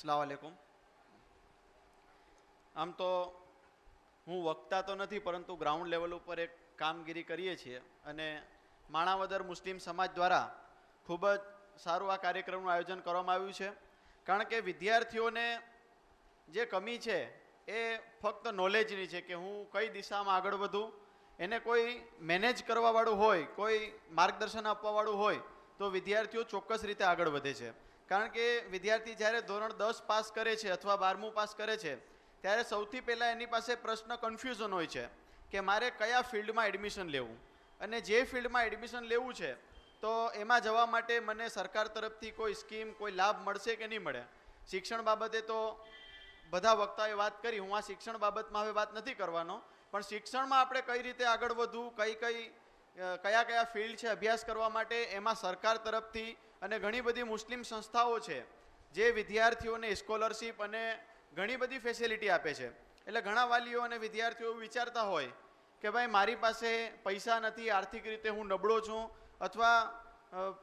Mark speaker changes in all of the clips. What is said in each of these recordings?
Speaker 1: अस्सलाम वालेकुम। આમ તો હું વક્તા તો નથી, પરંતુ ગ્રાઉન્ડ લેવલ ઉપર એક કામગીરી કરીએ છીએ અને માણાવદર મુસ્લિમ સમાજ દ્વારા ખૂબ જ સારું આ કાર્યક્રમનું આયોજન કરવામાં આવ્યું છે. કારણ કે વિદ્યાર્થીઓને જે કમી છે એ ફક્ત નોલેજની છે કે હું કઈ દિશામાં આગળ વધું. એને કોઈ મેનેજ કરવાવાળું હોય, કોઈ માર્ગદર્શન આપવાવાળું હોય તો વિદ્યાર્થીઓ ચોક્કસ રીતે આગળ વધે છે. કારણ કે વિદ્યાર્થી જ્યારે ધોરણ 10 પાસ કરે છે અથવા 12મું પાસ કરે છે ત્યારે સૌથી પહેલાં એની પાસે પ્રશ્ન કન્ફ્યુઝન હોય છે કે મારે કયા ફિલ્ડમાં એડમિશન લેવું, અને જે ફિલ્ડમાં એડમિશન લેવું છે તો એમાં જવા માટે મને સરકાર તરફથી કોઈ સ્કીમ, કોઈ લાભ મળશે કે નહીં મળે. શિક્ષણ બાબતે તો બધા વક્તાઓએ વાત કરી, હું આ શિક્ષણ બાબતમાં હવે વાત નથી કરવાનો, પણ શિક્ષણમાં આપણે કઈ રીતે આગળ વધવું, કયા કયા ફિલ્ડ છે અભ્યાસ કરવા માટે, એમાં સરકાર તરફથી અને ઘણી બધી મુસ્લિમ સંસ્થાઓ છે જે વિદ્યાર્થીઓને સ્કોલરશિપ અને ઘણી બધી ફેસિલિટી આપે છે. એટલે ઘણા વાલીઓ અને વિદ્યાર્થીઓ એવું વિચારતા હોય કે ભાઈ મારી પાસે પૈસા નથી, આર્થિક રીતે હું નબળો છું, અથવા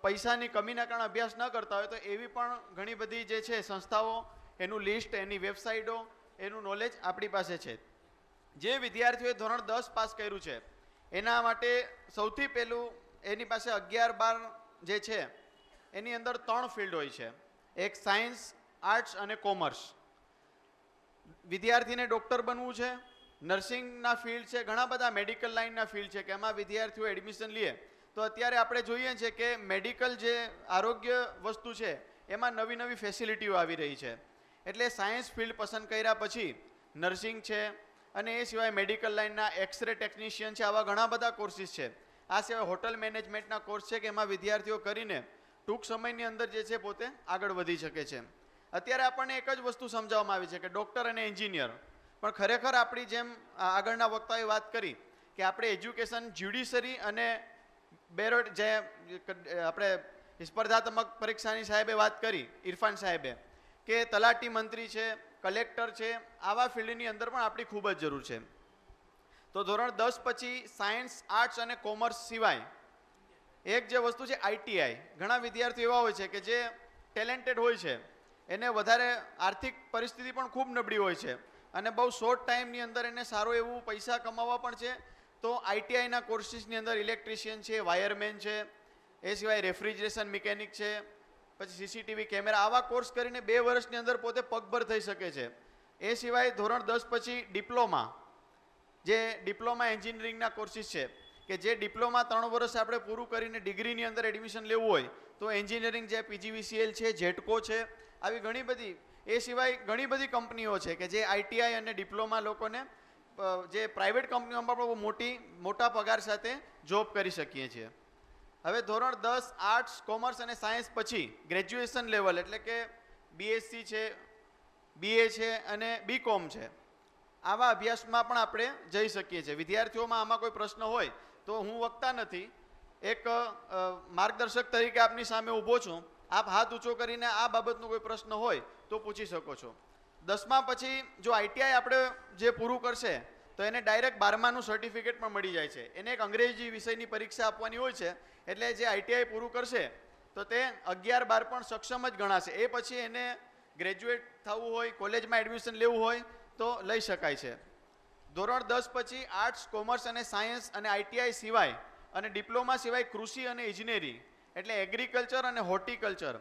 Speaker 1: પૈસાની કમીના કારણે અભ્યાસ ન કરતા હોય, તો એવી પણ ઘણી બધી જે છે સંસ્થાઓ, એનું લિસ્ટ, એની વેબસાઇટો, એનું નોલેજ આપણી પાસે છે. જે વિદ્યાર્થીઓએ ધોરણ 10 પાસ કર્યું છે એના માટે સૌથી પહેલું એની પાસે 11-12 જે છે એની અંદર 3 ફિલ્ડ હોય છે. એક સાયન્સ, આર્ટ્સ અને કોમર્સ. વિદ્યાર્થીને ડૉક્ટર બનવું છે, નર્સિંગના ફિલ્ડ છે, ઘણા બધા મેડિકલ લાઇનના ફિલ્ડ છે કે એમાં વિદ્યાર્થીઓ એડમિશન લે. તો અત્યારે આપણે જોઈએ છીએ કે મેડિકલ જે આરોગ્ય વસ્તુ છે એમાં નવી નવી ફેસિલિટીઓ આવી રહી છે. એટલે સાયન્સ ફિલ્ડ પસંદ કર્યા પછી નર્સિંગ છે, અને એ સિવાય મેડિકલ લાઇનના એક્સરે ટેકનિશિયન છે, આવા ઘણા બધા કોર્સિસ છે. આ સિવાય હોટલ મેનેજમેન્ટના કોર્સ છે કે એમાં વિદ્યાર્થીઓ કરીને ટૂંક સમયની અંદર જે છે પોતે આગળ વધી શકે છે. અત્યારે આપણને એક જ વસ્તુ સમજાવવામાં આવી છે કે ડૉક્ટર અને એન્જિનિયર, પણ ખરેખર આપણી જેમ આગળના વક્તાએ વાત કરી કે આપણે એજ્યુકેશન, જ્યુડિશરી અને બેરોડ જે આપણે સ્પર્ધાત્મક પરીક્ષાની સાહેબે વાત કરી, ઇરફાન સાહેબે, કે તલાટી મંત્રી છે, કલેક્ટર છે, આવા ફિલ્ડની અંદર પણ આપણી ખૂબ જ જરૂર છે. તો ધોરણ 10 પછી સાયન્સ, આર્ટ્સ અને કોમર્સ સિવાય એક જે વસ્તુ છે આઈટીઆઈ. ઘણા વિદ્યાર્થીઓ એવા હોય છે કે જે ટેલેન્ટેડ હોય છે, એને વધારે આર્થિક પરિસ્થિતિ પણ ખૂબ નબળી હોય છે અને બહુ શોર્ટ ટાઈમની અંદર એને સારું એવું પૈસા કમાવા પણ છે. તો આઈટીઆઈના કોર્સિસની અંદર ઇલેક્ટ્રિશિયન છે, વાયરમેન છે, એ સિવાય રેફ્રિજરેશન મિકેનિક છે, પછી સીસીટીવી કેમેરા, આવા કોર્સ કરીને 2 વર્ષની અંદર પોતે પગભર થઈ શકે છે. એ સિવાય ધોરણ 10 પછી ડિપ્લોમા, જે ડિપ્લોમા એન્જિનિયરિંગના કોર્સિસ છે કે જે ડિપ્લોમા 3 વર્ષ આપણે પૂરું કરીને ડિગ્રીની અંદર એડમિશન લેવું હોય તો એન્જિનિયરિંગ જે પીજીવીસીએલ છે, જેટકો છે, આવી ઘણી બધી, એ સિવાય ઘણી બધી કંપનીઓ છે કે જે આઈટીઆઈ અને ડિપ્લોમા લોકોને જે પ્રાઇવેટ કંપનીઓમાં પણ મોટા પગાર સાથે જોબ કરી શકીએ છીએ. હવે ધોરણ 10, આર્ટ્સ, કોમર્સ અને સાયન્સ પછી ગ્રેજ્યુએશન લેવલ એટલે કે બીએસસી છે, બીએ છે અને બીકોમ છે, આવા અભ્યાસમાં પણ આપણે જઈ શકીએ છીએ. વિદ્યાર્થીઓમાં આમાં કોઈ પ્રશ્ન હોય તો હું વક્તા નથી, એક માર્ગદર્શક તરીકે આપની સામે ઊભો છું. આપ હાથ ઊંચો કરીને આ બાબતનો કોઈ પ્રશ્ન હોય તો પૂછી શકો છો. 10મા પછી જો આઈટીઆઈ આપણે જે પૂરું કરશે તો એને ડાયરેક્ટ 12માનું સર્ટિફિકેટ પણ મળી જાય છે. એને એક અંગ્રેજી વિષયની પરીક્ષા આપવાની હોય છે, એટલે જે આઈટીઆઈ પૂરું કરશે તો તે 11-12 પણ સક્ષમ જ ગણાશે. એ પછી એને ગ્રેજ્યુએટ થવું હોય, કોલેજમાં એડમિશન લેવું હોય તો લઈ શકાય છે. ધોરણ 10 પછી આર્ટ્સ, કોમર્સ અને સાયન્સ અને આઈટીઆઈ સિવાય અને ડિપ્લોમા સિવાય કૃષિ અને ઇજનેરી એટલે એગ્રીકલ્ચર અને હોર્ટિકલ્ચર,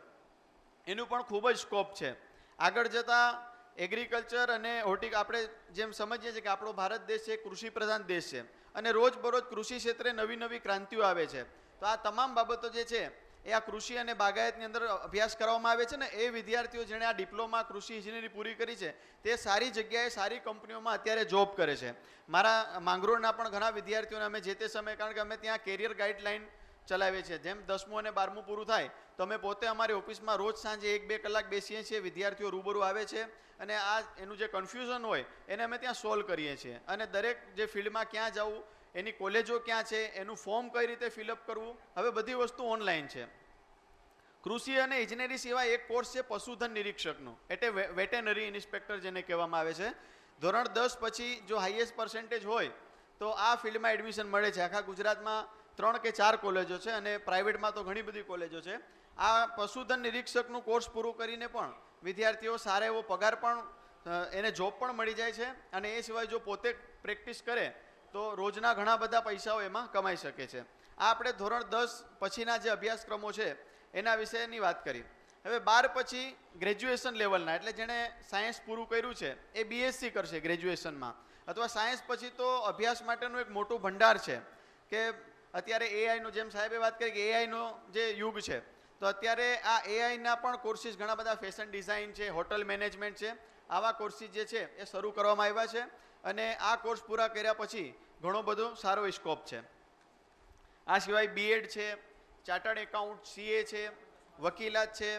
Speaker 1: એનું પણ ખૂબ જ સ્કોપ છે. આગળ જતાં એગ્રીકલ્ચર અને આપણે જેમ સમજીએ છીએ કે આપણો ભારત દેશ છે કૃષિ પ્રધાન દેશ છે અને રોજબરોજ કૃષિ ક્ષેત્રે નવી નવી ક્રાંતિઓ આવે છે. તો આ તમામ બાબતો જે છે એ આ કૃષિ અને બાગાયતની અંદર અભ્યાસ કરવામાં આવે છે ને એ વિદ્યાર્થીઓ જેણે આ ડિપ્લોમા કૃષિ ઇજનેરી પૂરી કરી છે તે સારી જગ્યાએ, સારી કંપનીઓમાં અત્યારે જોબ કરે છે. મારા માંગરોળના પણ ઘણા વિદ્યાર્થીઓને અમે જે તે સમયે, કારણ કે અમે ત્યાં કેરિયર ગાઈડલાઇન ચલાવીએ છીએ, જેમ 10મું અને 12મું પૂરું થાય તો અમે પોતે અમારી ઓફિસમાં રોજ સાંજે 1-2 કલાક બેસીએ છીએ. વિદ્યાર્થીઓ રૂબરૂ આવે છે અને આ એનું જે કન્ફ્યુઝન હોય એને અમે ત્યાં સોલ્વ કરીએ છીએ. અને દરેક જે ફિલ્ડમાં ક્યાં જવું, એની કોલેજો ક્યાં છે, એનું ફોર્મ કઈ રીતે ફિલઅપ કરવું, હવે બધી વસ્તુ ઓનલાઈન છે. કૃષિ અને ઇજનેરી સિવાય એક કોર્સ છે પશુધન નિરીક્ષકનો, એટલે વેટેનરી ઇન્સ્પેક્ટર જેને કહેવામાં આવે છે. ધોરણ 10 પછી જો હાઈએસ્ટ પર્સન્ટેજ હોય તો આ ફિલ્ડમાં એડમિશન મળે છે. આખા ગુજરાતમાં 3 કે 4 કોલેજો છે અને પ્રાઇવેટમાં તો ઘણી બધી કોલેજો છે. આ પશુધન નિરીક્ષકનું કોર્સ પૂરું કરીને પણ વિદ્યાર્થીઓ સારા એવો પગાર પણ એને જોબ પણ મળી જાય છે, અને એ સિવાય જો પોતે પ્રેક્ટિસ કરે તો રોજના ઘણા બધા પૈસાઓ એમાં કમાઈ શકે છે. આ આપણે ધોરણ 10 પછીના જે અભ્યાસક્રમો છે એના વિશેની વાત કરી. હવે 12 પછી ગ્રેજ્યુએશન લેવલના, એટલે જેણે સાયન્સ પૂરું કર્યું છે એ બીએસસી કરશે ગ્રેજ્યુએશનમાં, અથવા સાયન્સ પછી તો અભ્યાસ માટેનું એક મોટું ભંડાર છે કે અત્યારે એઆઈનું, જેમ સાહેબે વાત કરી કે એઆઈનો જે યુગ છે, તો અત્યારે આ એઆઈના પણ કોર્સિસ ઘણા બધા, ફેશન ડિઝાઇન છે, હોટલ મેનેજમેન્ટ છે, આવા કોર્સિસ જે છે એ શરૂ કરવામાં આવ્યા છે. અને આ કોર્સ પૂરા કર્યા પછી ઘણો બધો સારો સ્કોપ છે. આ સિવાય બીએડ છે, ચાર્ટર્ડ એકાઉન્ટ, સીએ છે, વકીલાત છે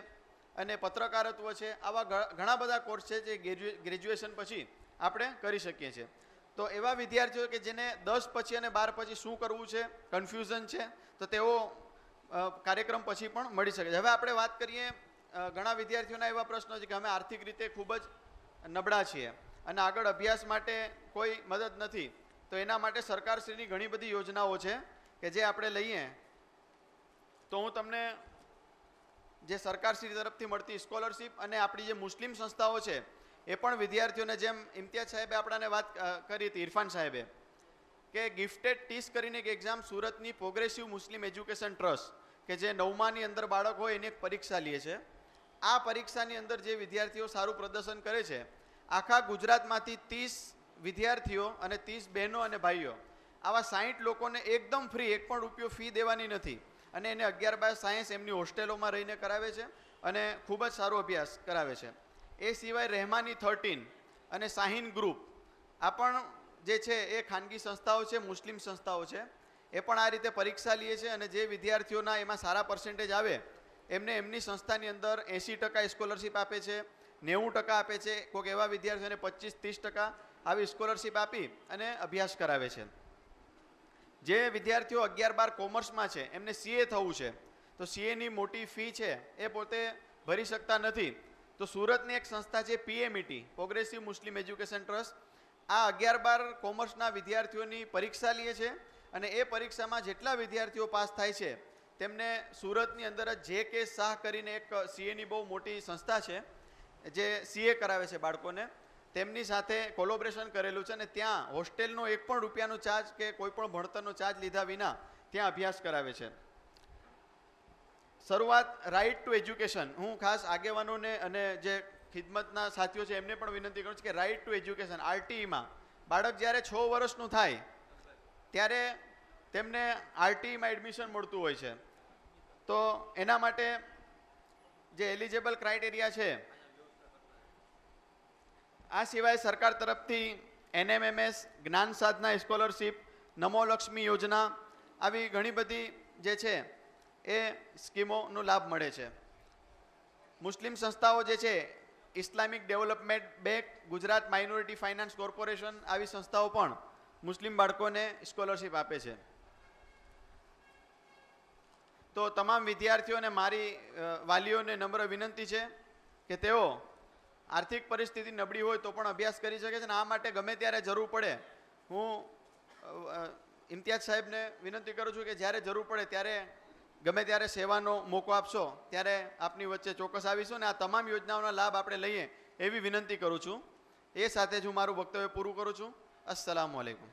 Speaker 1: અને પત્રકારત્વ છે. આવા ઘણા બધા કોર્સ છે જે ગ્રેજ્યુએશન પછી આપણે કરી શકીએ છીએ. તો એવા વિદ્યાર્થીઓ કે જેને 10 પછી અને 12 પછી શું કરવું છે, કન્ફ્યુઝન છે, તો તેઓ કાર્યક્રમ પછી પણ મળી શકે છે. હવે આપણે વાત કરીએ, ઘણા વિદ્યાર્થીઓના એવા પ્રશ્નો છે કે અમે આર્થિક રીતે ખૂબ જ નબળા છીએ અને આગળ અભ્યાસ માટે કોઈ મદદ નથી, તો એના માટે સરકારશ્રીની ઘણી બધી યોજનાઓ છે કે જે આપણે લઈએ તો હું તમને જે સરકારશ્રી તરફથી મળતી સ્કોલરશિપ અને આપણી જે મુસ્લિમ સંસ્થાઓ છે એ પણ વિદ્યાર્થીઓને, જેમ ઇમ્તિયાઝ સાહેબે આપણાને વાત કરી હતી, ઇરફાન સાહેબે, કે ગિફ્ટેડ ટીસ કરીને એક એક્ઝામ સુરતની પ્રોગ્રેસિવ મુસ્લિમ એજ્યુકેશન ટ્રસ્ટ, કે જે 9માની અંદર બાળક હોય એની એક પરીક્ષા લે છે. આ પરીક્ષાની અંદર જે વિદ્યાર્થીઓ સારું પ્રદર્શન કરે છે, આખા ગુજરાતમાંથી 30 વિદ્યાર્થીઓ અને 30 બહેનો અને ભાઈઓ, આવા 60 લોકોને એકદમ ફ્રી, એક પણ રૂપિયો ફી દેવાની નથી, અને એને 11-12 સાયન્સ એમની હોસ્ટેલોમાં રહીને કરાવે છે અને ખૂબ જ સારો અભ્યાસ કરાવે છે. એ સિવાય રહેમાની 13 અને શાહીન ગ્રુપ, આ પણ જે છે એ ખાનગી સંસ્થાઓ છે, મુસ્લિમ સંસ્થાઓ છે, એ પણ આ રીતે પરીક્ષા લે છે. અને જે વિદ્યાર્થીઓના એમાં સારા પર્સન્ટેજ આવે એમને એમની સંસ્થાની અંદર 80% સ્કોલરશિપ આપે છે, 90% આપે છે, કોઈક એવા વિદ્યાર્થીઓને 25-30% આવી સ્કોલરશિપ આપી અને અભ્યાસ કરાવે છે. જે વિદ્યાર્થીઓ 11-12 કોમર્સમાં છે એમને સીએ થવું છે, તો સીએની મોટી ફી છે એ પોતે ભરી શકતા નથી, તો સુરતની એક સંસ્થા છે પીએમઈટી, પ્રોગ્રેસિવ મુસ્લિમ એજ્યુકેશન ટ્રસ્ટ, આ 11-12 કોમર્સના વિદ્યાર્થીઓની પરીક્ષા લે છે અને એ પરીક્ષામાં જેટલા વિદ્યાર્થીઓ પાસ થાય છે તેમને સુરતની અંદર જ જે.કે. શાહ કરીને એક સીએની બહુ મોટી સંસ્થા છે જે સીએ કરાવે છે બાળકોને, તેમની સાથે કોલોબરેશન કરેલું છે અને ત્યાં હોસ્ટેલનો 1 પણ રૂપિયાનો ચાર્જ કે કોઈ પણ ભણતરનો ચાર્જ લીધા વિના ત્યાં અભ્યાસ કરાવે છે. શરૂઆત રાઇટ ટુ એજ્યુકેશન, હું ખાસ આગેવાનોને અને જે ખિદમતના સાથીઓ છે એમને પણ વિનંતી કરું છું કે રાઇટ ટુ એજ્યુકેશન, આરટીઈમાં બાળક જ્યારે 6 વર્ષનું થાય ત્યારે તેમને આરટીઈમાં એડમિશન મળતું હોય છે. તો એના માટે જે એલિજિબલ ક્રાઇટેરિયા છે, આ સિવાય સરકાર તરફથી એનએમએમએસ, જ્ઞાન સાધના સ્કોલરશિપ, નમો લક્ષ્મી યોજના, આવી ઘણી બધી જે છે એ સ્કીમોનો લાભ મળે છે. મુસ્લિમ સંસ્થાઓ જે છે, Islamic development bank, Gujarat minority finance corporation, આવી સંસ્થાઓ પણ મુસ્લિમ બાળકોને સ્કોલરશિપ આપે છે. તો તમામ વિદ્યાર્થીઓને મારી વાલીઓને નમ્ર વિનંતી છે કે તેઓ આર્થિક પરિસ્થિતિ નબળી હોય તો પણ અભ્યાસ કરી શકે છે, અને આ માટે ગમે ત્યારે જરૂર પડે, હું ઇમ્તિયાઝ સાહેબને વિનંતી કરું છું કે જ્યારે જરૂર પડે ત્યારે ગમે ત્યારે સેવાનો મોકો આપશો ત્યારે આપની વચ્ચે ચોક્કસ આવીશું, અને આ તમામ યોજનાઓના લાભ આપણે લઈએ એવી વિનંતી કરું છું. એ સાથે જ હું મારું વક્તવ્ય પૂરું કરું છું. અસ્સલામુ અલૈકુમ.